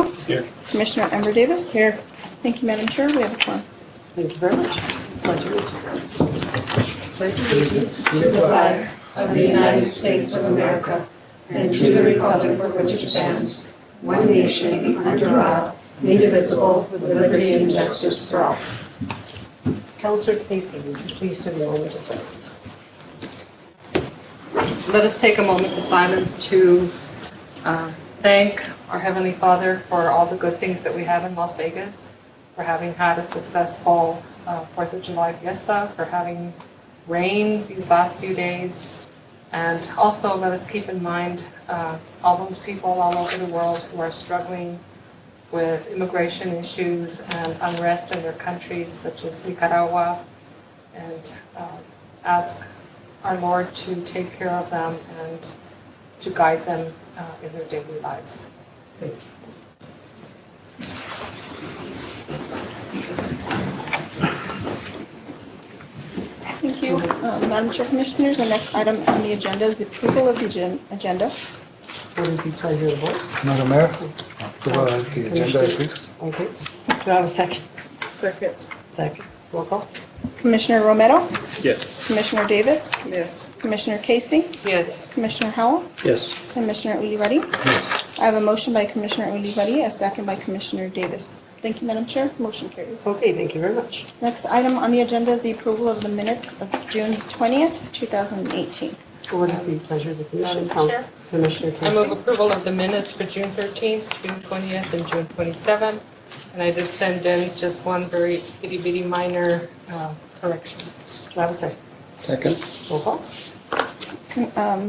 Here. Commissioner Amber Davis. Here. Thank you, Madam Chair. We have a quorum. Thank you very much. Pledge allegiance. Pledge allegiance to the flag of the United States of America and to the republic for which it stands, one nation, under God, indivisible, with liberty and justice for all. Councillor Casey, would you please take a moment of silence? Let us take a moment of silence to thank our Heavenly Father for all the good things that we have in Las Vegas, for having had a successful 4th of July fiesta, for having rain these last few days, and also let us keep in mind all those people all over the world who are struggling with immigration issues and unrest in their countries, such as Nicaragua, and ask our Lord to take care of them and to guide them in their daily lives. Thank you. Thank you. Madam Chair, Commissioners, the next item on the agenda is the approval of the agenda. What is the pleasure of the board? Madam Mayor, approval of the agenda is read. Okay. Do I have a second? Second. Second. Roll call? Commissioner Romero, Yes. Commissioner Davis, Yes. Commissioner Casey, Yes. Commissioner Howell, Yes. Commissioner Ulivari. Yes. I have a motion by Commissioner Ulivari, a second by Commissioner Davis. Thank you, Madam Chair. Motion carries. Okay, thank you very much. Next item on the agenda is the approval of the minutes of June 20th, 2018. What is the pleasure of the commission? Madam Chair. Commissioner I move Casey? approval of the minutes for June 13th, June 20th, and June 27th. And I did send in just one very itty-bitty minor correction. Do I have a second? Second. Roll call?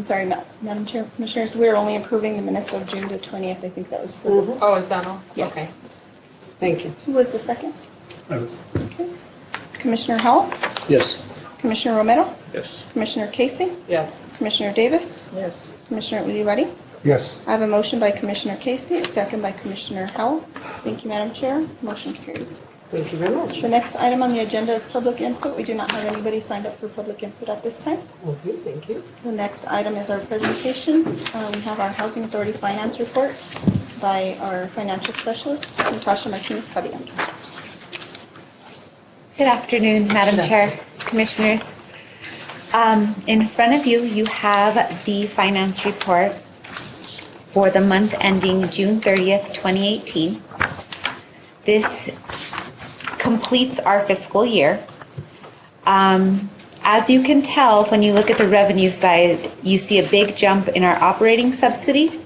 Sorry, Madam Chair, Commissioners, we're only approving the minutes of June the 20th. I think that was for, Mhm. Oh, is that all? Yes. Okay. Thank you. who was the second? I was. Okay. Commissioner Howell, Yes. Commissioner Romero, Yes. Commissioner Casey, Yes. Commissioner Davis, Yes. Commissioner Ulivari. Yes. I have a motion by Commissioner Casey, a second by Commissioner Howell. Thank you, Madam Chair. Motion carries. Thank you very much. The next item on the agenda is public input. We do not have anybody signed up for public input at this time. Okay, thank you. The next item is our presentation. We have our Housing Authority Finance Report by our financial specialist, Natasha Martinez-Padilla. Good afternoon, Madam Chair, Commissioners. In front of you, you have the finance report for the month ending June 30th, 2018. This completes our fiscal year. As you can tell, when you look at the revenue side, you see a big jump in our operating subsidy.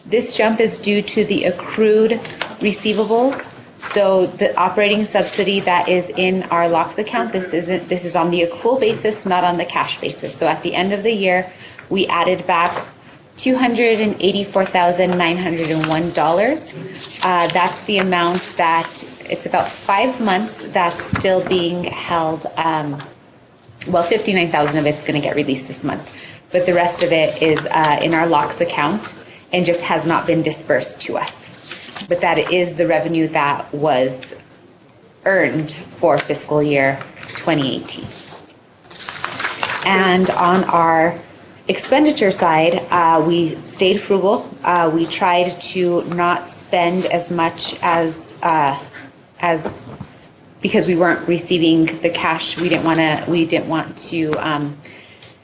This jump is due to the accrued receivables. So the operating subsidy that is in our locks account, this is on the accrual basis, not on the cash basis. So at the end of the year, we added back $284,901. That's the amount that, it's about 5 months that's still being held. Well, 59,000 of it's going to get released this month, but the rest of it is in our locks account and just has not been dispersed to us. But that is the revenue that was earned for fiscal year 2018. And on our expenditure side, we stayed frugal. We tried to not spend as much as because we weren't receiving the cash. We didn't want to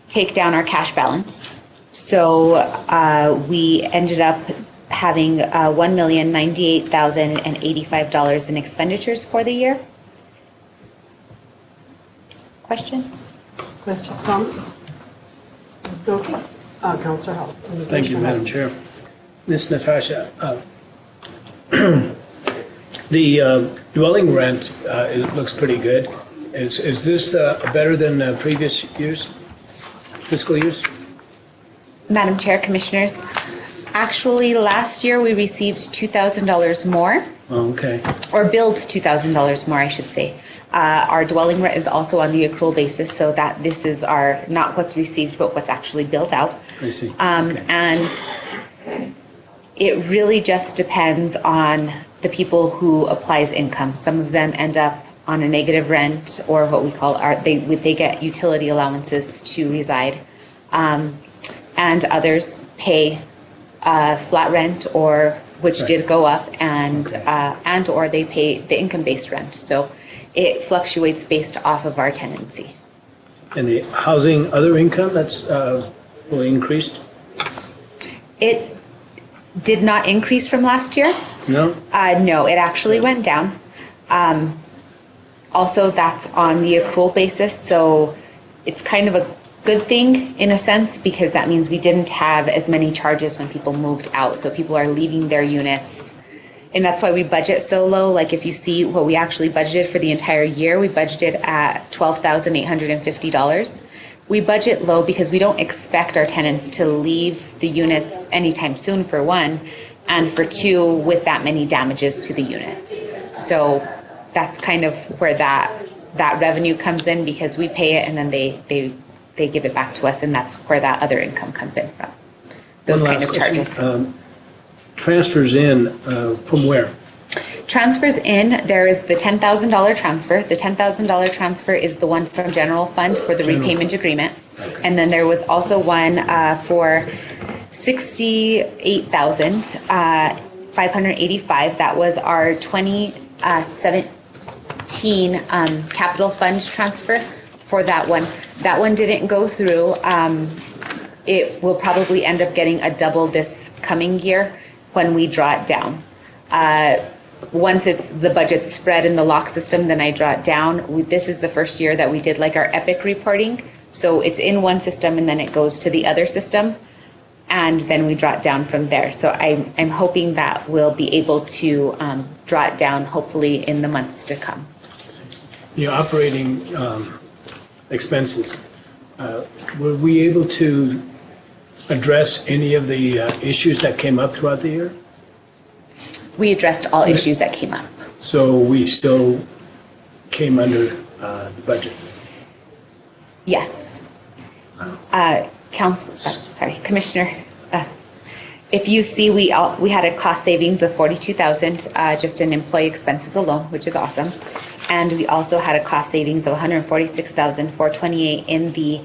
take down our cash balance. So we ended up having $1,098,085 in expenditures for the year. Questions? Questions, comments? Okay. Councillor Howell. Thank you, Madam Chair. Ms. Natasha, the dwelling rent, it looks pretty good. Is this better than previous years, fiscal years? Madam Chair, Commissioners, actually last year we received $2,000 more, Oh, okay. or billed $2,000 more, I should say. Our dwelling rent is also on the accrual basis, so that this is our, not what's received, but what's actually billed out. I see. Okay. And it really just depends on the people who applies income. Some of them end up on a negative rent, or what we call they get utility allowances to reside, and others pay flat rent or which Right. did go up, and or they pay the income-based rent. So it fluctuates based off of our tenancy. And the housing other income, that's really increased? It did not increase from last year. No? No, it actually went down. Also, that's on the accrual basis, so it's kind of a good thing in a sense, because that means we didn't have as many charges when people moved out. So people are leaving their units. And that's why we budget so low. Like if you see what we actually budgeted for the entire year, we budgeted at $12,850. We budget low because we don't expect our tenants to leave the units anytime soon, for one, and for two, with that many damages to the units. So that's kind of where that revenue comes in, because we pay it and then they give it back to us, and that's where that other income comes in from. Those One kind last of charges. question. Transfers in from where? Transfers in, there is the $10,000 transfer. The $10,000 transfer is the one from general fund for the repayment agreement. And then there was also one for $68,585. That was our 2017 capital fund transfer for that one. That one didn't go through. It will probably end up getting a double this coming year when we draw it down. Once it's the budget's spread in the lock system, then I draw it down. This is the first year that we did like our EPIC reporting. So it's in one system and then it goes to the other system, and then we draw it down from there. So I'm hoping that we'll be able to draw it down hopefully in the months to come. The operating expenses, were we able to address any of the issues that came up throughout the year? We addressed all issues that came up. So we still came under the budget? Yes. Commissioner, if you see, we had a cost savings of $42,000 just in employee expenses alone, which is awesome. And we also had a cost savings of $146,428 in the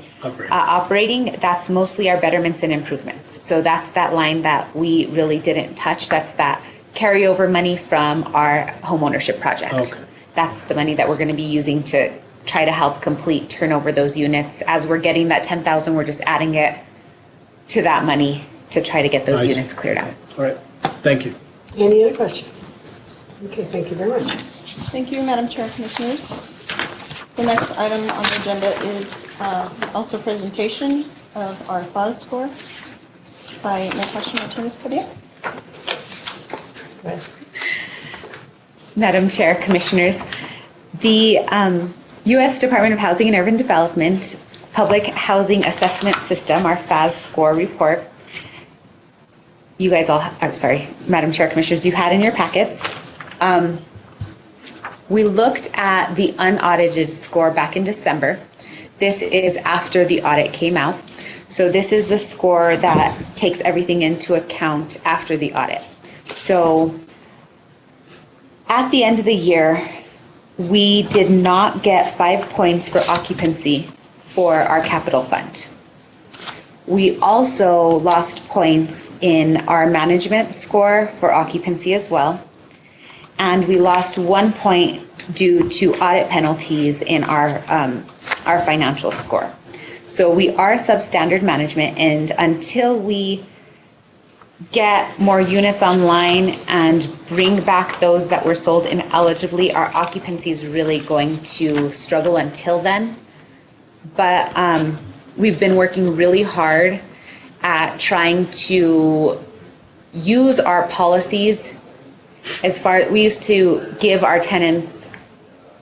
operating. That's mostly our betterments and improvements. So that's that line that we really didn't touch. That's that carryover money from our homeownership project. Okay. That's the money that we're going to be using to try to help complete turn over those units. As we're getting that 10,000, we're just adding it to that money to try to get those Nice. units cleared out. All right, thank you. Any other questions? Okay, thank you very much. Thank you, Madam Chair, Commissioners. The next item on the agenda is also a presentation of our FAS score by Natasha Martinez-Padilla. Go ahead. Madam Chair, Commissioners, the U.S. Department of Housing and Urban Development Public Housing Assessment System, our FAS score report, you guys all, I'm sorry, Madam Chair, Commissioners, you had in your packets. We looked at the unaudited score back in December. This is after the audit came out. So this is the score that takes everything into account after the audit. So at the end of the year, we did not get 5 points for occupancy for our capital fund. We also lost points in our management score for occupancy as well. And we lost 1 point due to audit penalties in our financial score. So we are substandard management, and until we get more units online and bring back those that were sold ineligibly, our occupancy is really going to struggle until then. But we've been working really hard at trying to use our policies. As far, we used to give our tenants,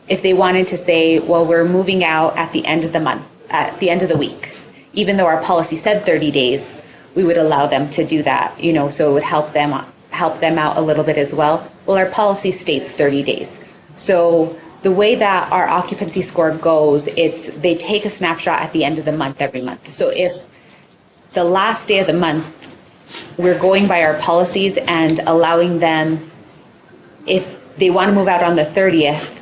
if they wanted to say, well, we're moving out at the end of the month, at the end of the week, even though our policy said 30 days, we would allow them to do that, you know, so it would help them out a little bit as well. Well, our policy states 30 days. So the way that our occupancy score goes, they take a snapshot at the end of the month every month. So if the last day of the month, we're going by our policies and allowing them, if they want to move out on the 30th,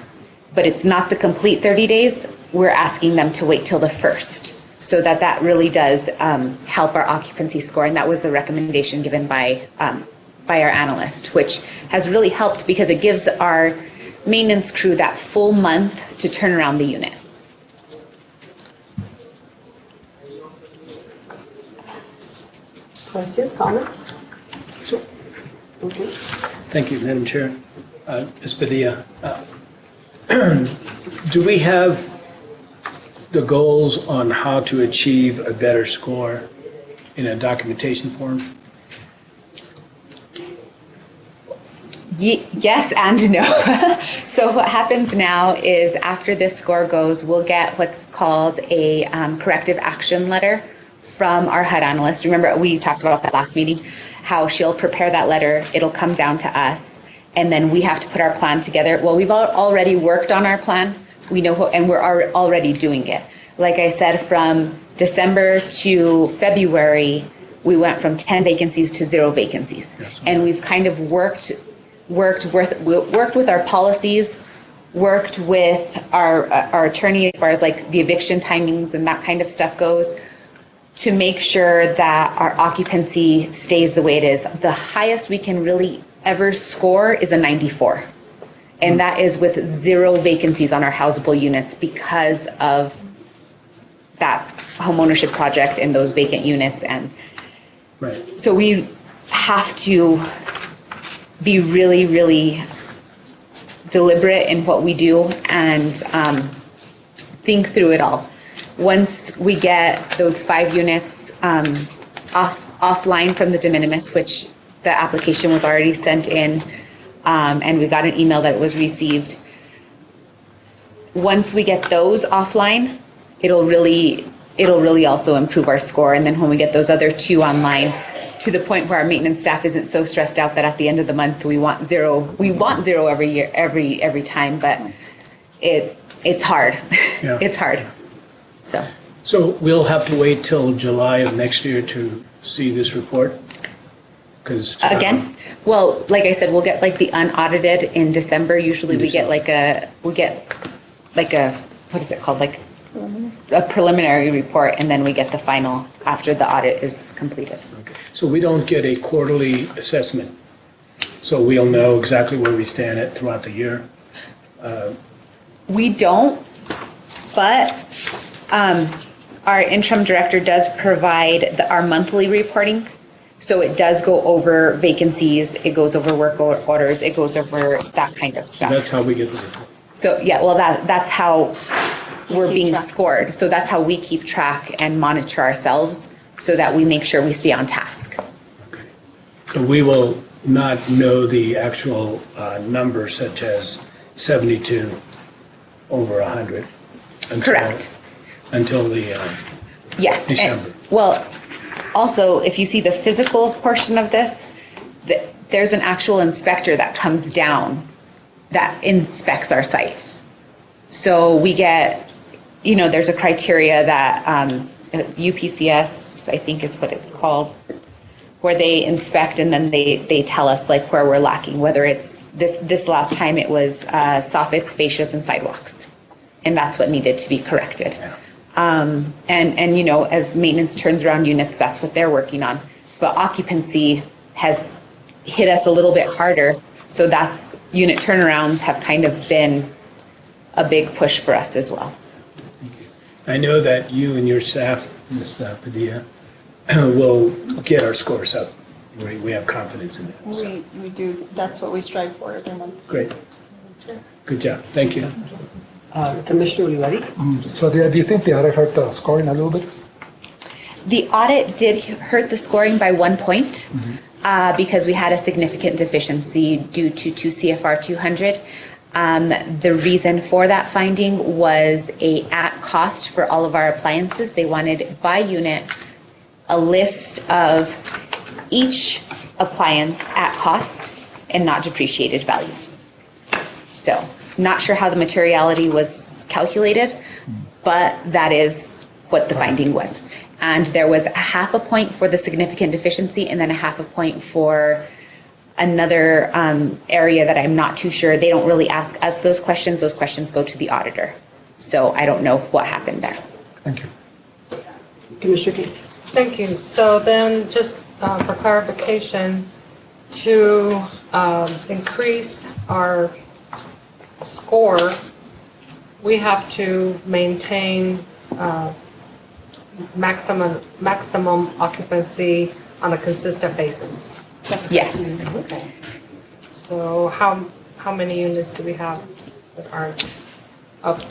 but it's not the complete 30 days, we're asking them to wait till the 1st. So that really does help our occupancy score. And that was a recommendation given by by our analyst, which has really helped because it gives our maintenance crew that full month to turn around the unit. Questions, comments? Okay. Thank you, Madam Chair. Ms. Padilla, do we have the goals on how to achieve a better score in a documentation form? Yes and no. So what happens now is after this score goes, we'll get what's called a corrective action letter from our HUD analyst. Remember, we talked about that last meeting, how she'll prepare that letter, it'll come down to us, and then we have to put our plan together. Well, we've already worked on our plan, we know, and we're already doing it. Like I said, from December to February, we went from 10 vacancies to 0 vacancies. Yes. And we've kind of worked with our policies, worked with our attorney as far as like the eviction timings and that kind of stuff goes, to make sure that our occupancy stays the way it is. The highest we can really ever score is a 94. And that is with 0 vacancies on our houseable units because of that homeownership project and those vacant units. And Right. so we have to be really, really deliberate in what we do and think through it all. Once we get those 5 units offline from the de minimis, which the application was already sent in, and we got an email that it was received. Once we get those offline, it'll really also improve our score. And then when we get those other 2 online, to the point where our maintenance staff isn't so stressed out that at the end of the month we want 0. We want 0 every year, every time, but it's hard. Yeah. It's hard. So we'll have to wait till July of next year to see this report? Because Again, well, like I said, we'll get like the unaudited in December. Usually we get like a, what is it called? Like a preliminary report, and then we get the final after the audit is completed. Okay. So we don't get a quarterly assessment, so we'll know exactly where we stand at throughout the year? We don't, but our interim director does provide our monthly reporting. So it does go over vacancies, it goes over work orders, it goes over that kind of stuff. That's how we get the report. So, yeah, well, that's how we're being scored. So that's how we keep track and monitor ourselves so that we make sure we stay on task. Okay. So we will not know the actual number such as 72 over 100. Correct. Until the Yes. December. Well, also, if you see the physical portion of this, there's an actual inspector that comes down that inspects our site. So we get, there's a criteria that UPCS, I think is what it's called, where they inspect and then they tell us like where we're lacking, whether it's this last time it was soffits, fascias, and sidewalks. And that's what needed to be corrected. And as maintenance turns around units, that's what they're working on. But occupancy has hit us a little bit harder. So that's unit turnarounds have kind of been a big push for us as well. I know that you and your staff, Ms. Padilla, will get our scores up. We have confidence in that. We do, that's what we strive for every month. Great. Good job. Thank you. Commissioner Olivari? So do you think the audit hurt the scoring a little bit? The audit did hurt the scoring by 1 point because we had a significant deficiency due to 2 CFR 200. The reason for that finding was at cost for all of our appliances. They wanted by unit a list of each appliance at cost and not depreciated value. So not sure how the materiality was calculated, but that is what the finding was. And there was a 0.5 point for the significant deficiency and then a 0.5 point for another area that I'm not too sure. They don't really ask us those questions. Those questions go to the auditor. So I don't know what happened there. Thank you. Commissioner Casey? Thank you. So then, just for clarification, to increase our score, we have to maintain maximum occupancy on a consistent basis. Yes. Okay. So how many units do we have that aren't up?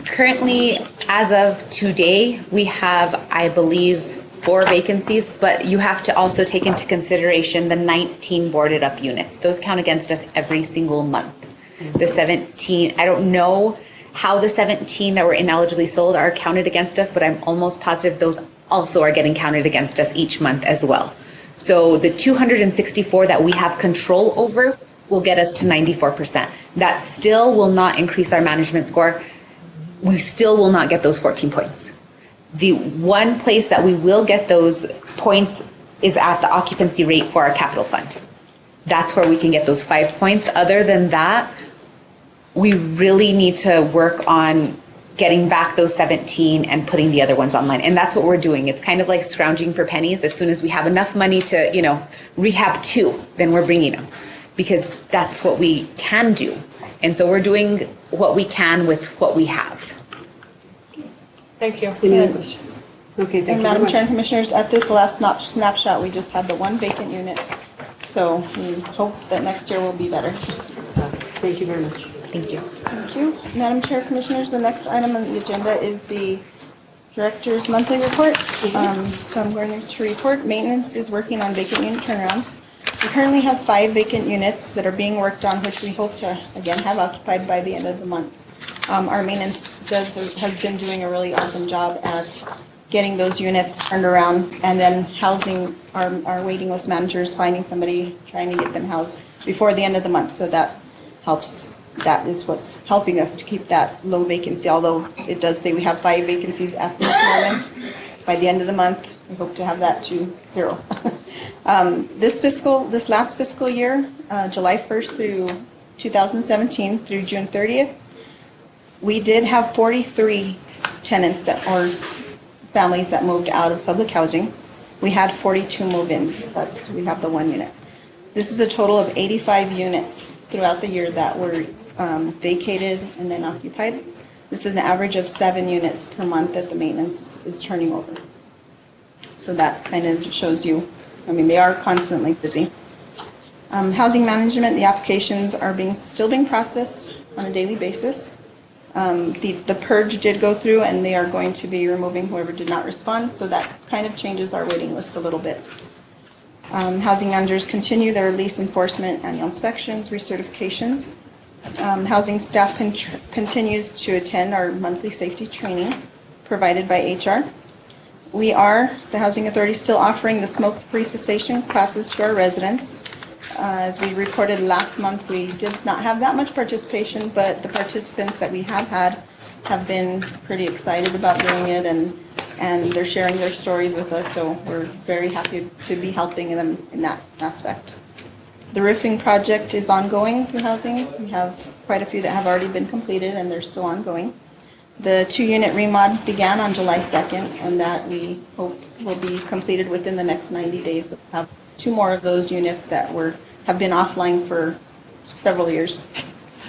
Currently, as of today, we have, I believe, 4 vacancies, but you have to also take into consideration the 19 boarded up units. Those count against us every single month. The 17, I don't know how the 17 that were inaligibly sold are counted against us, but I'm almost positive those also are getting counted against us each month as well. So the 264 that we have control over will get us to 94%. That still will not increase our management score. We still will not get those 14 points. The one place that we will get those points is at the occupancy rate for our capital fund. That's where we can get those 5 points. Other than that, we really need to work on getting back those 17 and putting the other ones online. And that's what we're doing. It's kind of like scrounging for pennies. As soon as we have enough money to, rehab 2, then we're bringing them, because that's what we can do. And so we're doing what we can with what we have. Thank you. Any other questions? Okay, thank you And very Madam much. Chair and Commissioners, at this last snapshot, we just had the 1 vacant unit. So we hope that next year will be better. So, thank you very much. Thank you. Thank you. Madam Chair, Commissioners, the next item on the agenda is the Director's Monthly Report. So I'm going to report maintenance is working on vacant unit turnarounds. We currently have 5 vacant units that are being worked on, which we hope to, again, have occupied by the end of the month. Our maintenance has been doing a really awesome job at getting those units turned around and then housing our waiting list managers, finding somebody, trying to get them housed before the end of the month. So that helps. That is what's helping us to keep that low vacancy, although it does say we have 5 vacancies at this moment. By the end of the month, we hope to have that to 0. This last fiscal year, July 1st through 2017 through June 30th, we did have 43 tenants or families that moved out of public housing. We had 42 move-ins. We have the 1 unit. This is a total of 85 units throughout the year that were vacated and then occupied. This is an average of 7 units per month that the maintenance is turning over. So that kind of shows you, they are constantly busy. Housing management, the applications are still being processed on a daily basis. The purge did go through, and they are going to be removing whoever did not respond, so that kind of changes our waiting list a little bit. Housing managers continue their lease enforcement, annual inspections, recertifications. Housing staff continues to attend our monthly safety training provided by HR. We are, the Housing Authority, still offering the smoke-free cessation classes to our residents. As we reported last month, we did not have that much participation, but the participants that we have had have been pretty excited about doing it, and they're sharing their stories with us, so we're very happy to be helping them in that aspect. The roofing project is ongoing through housing. We have quite a few that have already been completed, and they're still ongoing. The 2-unit remod began on July 2nd, and that we hope will be completed within the next 90 days. We'll have 2 more of those units that have been offline for several years.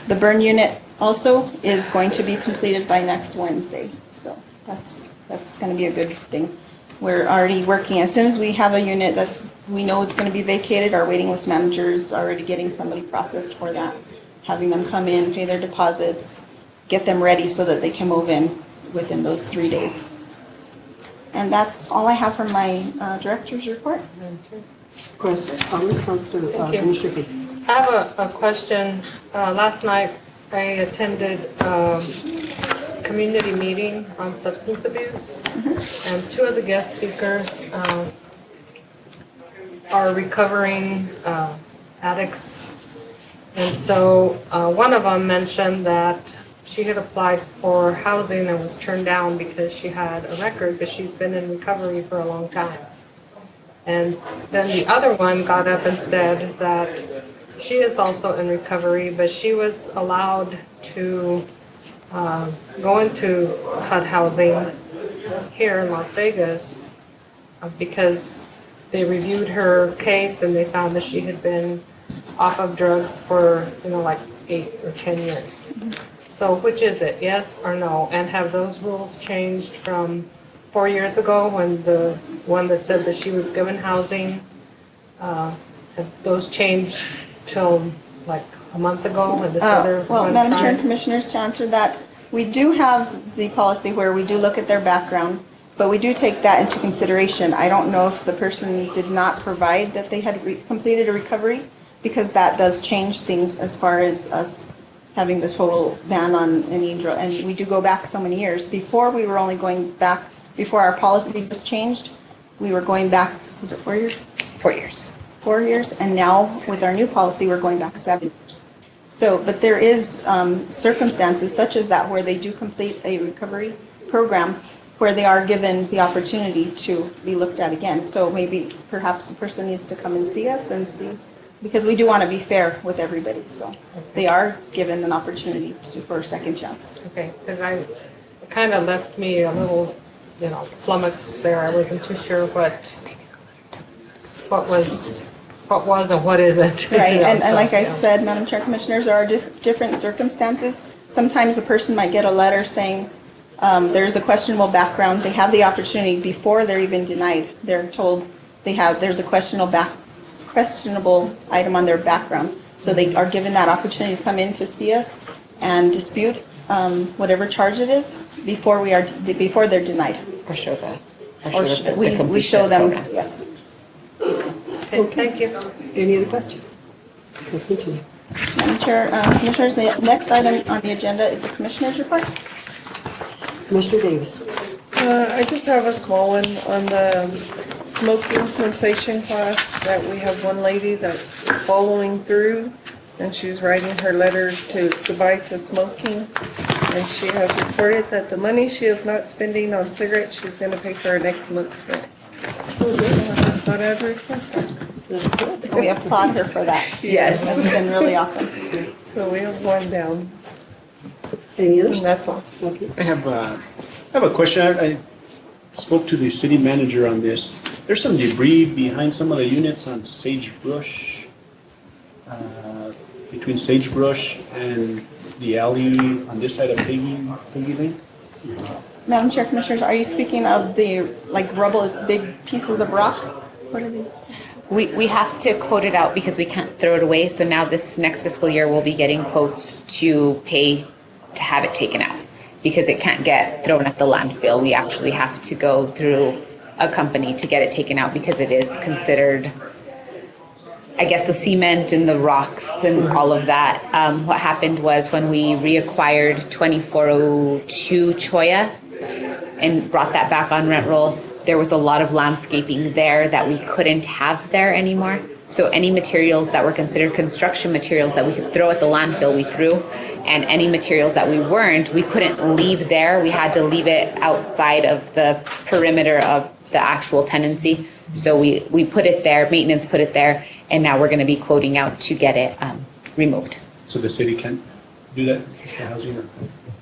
The burn unit also is going to be completed by next Wednesday, so that's going to be a good thing. We're already working, as soon as we have a unit we know it's going to be vacated, our waiting list manager is already getting somebody processed for that, having them come in, pay their deposits, get them ready so that they can move in within those 3 days. And that's all I have from my director's report. Questions, comments, Councilor, Commissioner Casey? I have a question. Last night, I attended a community meeting on substance abuse, and 2 of the guest speakers are recovering addicts. And so one of them mentioned that she had applied for housing and was turned down because she had a record, but she's been in recovery for a long time. And then the other one got up and said that she is also in recovery, but she was allowed to go into HUD housing here in Las Vegas because they reviewed her case and they found that she had been off of drugs for, like 8 or 10 years. So which is it, yes or no? And have those rules changed from 4 years ago when the one that said that she was given housing, have those changed till like a month ago when this other Well, one Madam Chair and tried? Commissioners, to answer that, we do have the policy where we do look at their background, but we do take that into consideration. I don't know if the person did not provide that they had completed a recovery, because that does change things as far as us having the total ban on any drug. And we do go back so many years. Before, we were only going back, before our policy was changed, we were going back, was it 4 years? 4 years. 4 years, and now with our new policy, we're going back 7 years. So, but there is circumstances such as that where they do complete a recovery program where they are given the opportunity to be looked at again. So maybe perhaps the person needs to come and see us and see, because we do want to be fair with everybody. So they are given an opportunity for a second chance. Okay, because it kind of left me a little, flummoxed there. I wasn't too sure what was and what isn't. Right, and so, like I yeah. said, Madam Chair, Commissioners, there are different circumstances. Sometimes a person might get a letter saying there's a questionable background. They have the opportunity before they're even denied. They're told there's a questionable item on their background. So they are given that opportunity to come in to see us and dispute whatever charge it is before they're denied. Or show the, Or we show them, yes. Okay, thank you. Any other questions? Let's continue. Madam Chair, Commissioners, the next item on the agenda is the Commissioners' report. Commissioner Davis. I just have a small one on the smoking cessation class, that we have one lady that's following through, and she's writing her letter to goodbye to smoking, and she has reported that the money she is not spending on cigarettes, she's going to pay for her next month's rent. So I just thought I'd report that. We applaud her for that. Yes. That's been really awesome. So we have one down, Any and others? that's all. Okay. I have a question. I spoke to the city manager on this. There's some debris behind some of the units on Sagebrush, between Sagebrush and the alley on this side of Peggy Lane. Madam Chair, Commissioners, are you speaking of the, rubble, it's big pieces of rock? What are they? We have to quote it out because we can't throw it away. So now this next fiscal year, we'll be getting quotes to pay to have it taken out because it can't get thrown at the landfill. We actually have to go through a company to get it taken out because it is considered, I guess, the cement and the rocks and all of that. What happened was when we reacquired 2402 Choya and brought that back on rent roll, there was a lot of landscaping there that we couldn't have there anymore. So any materials that were considered construction materials that we could throw at the landfill, we threw. And any materials that we weren't, we couldn't leave there. We had to leave it outside of the perimeter of the actual tenancy. So we put it there, maintenance put it there, and now we're going to be quoting out to get it removed. So the city can't do that for housing?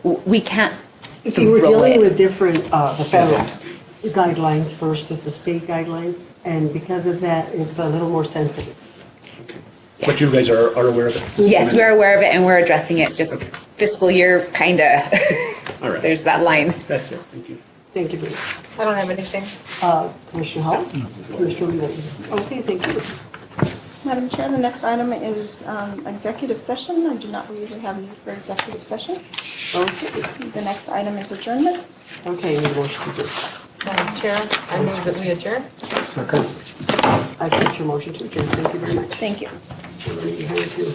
Or? We can't. See, we're throw dealing it. with different, the federal guidelines versus the state guidelines, and because of that, it's a little more sensitive. But you guys are aware of it? Yes, we're aware of it and we're addressing it. Just fiscal year, kind of. All right. There's that line. That's it. Thank you. Thank you, Bruce. I don't have anything. Commissioner Hall? Commissioner Lee? Okay, thank you. Madam Chair, the next item is executive session. I do not usually have need for executive session. Okay, The next item is adjournment. okay, we motion to adjourn. Madam Chair, I move that we adjourn. I accept your motion to adjourn. Thank you very much. Thank you. Behind you.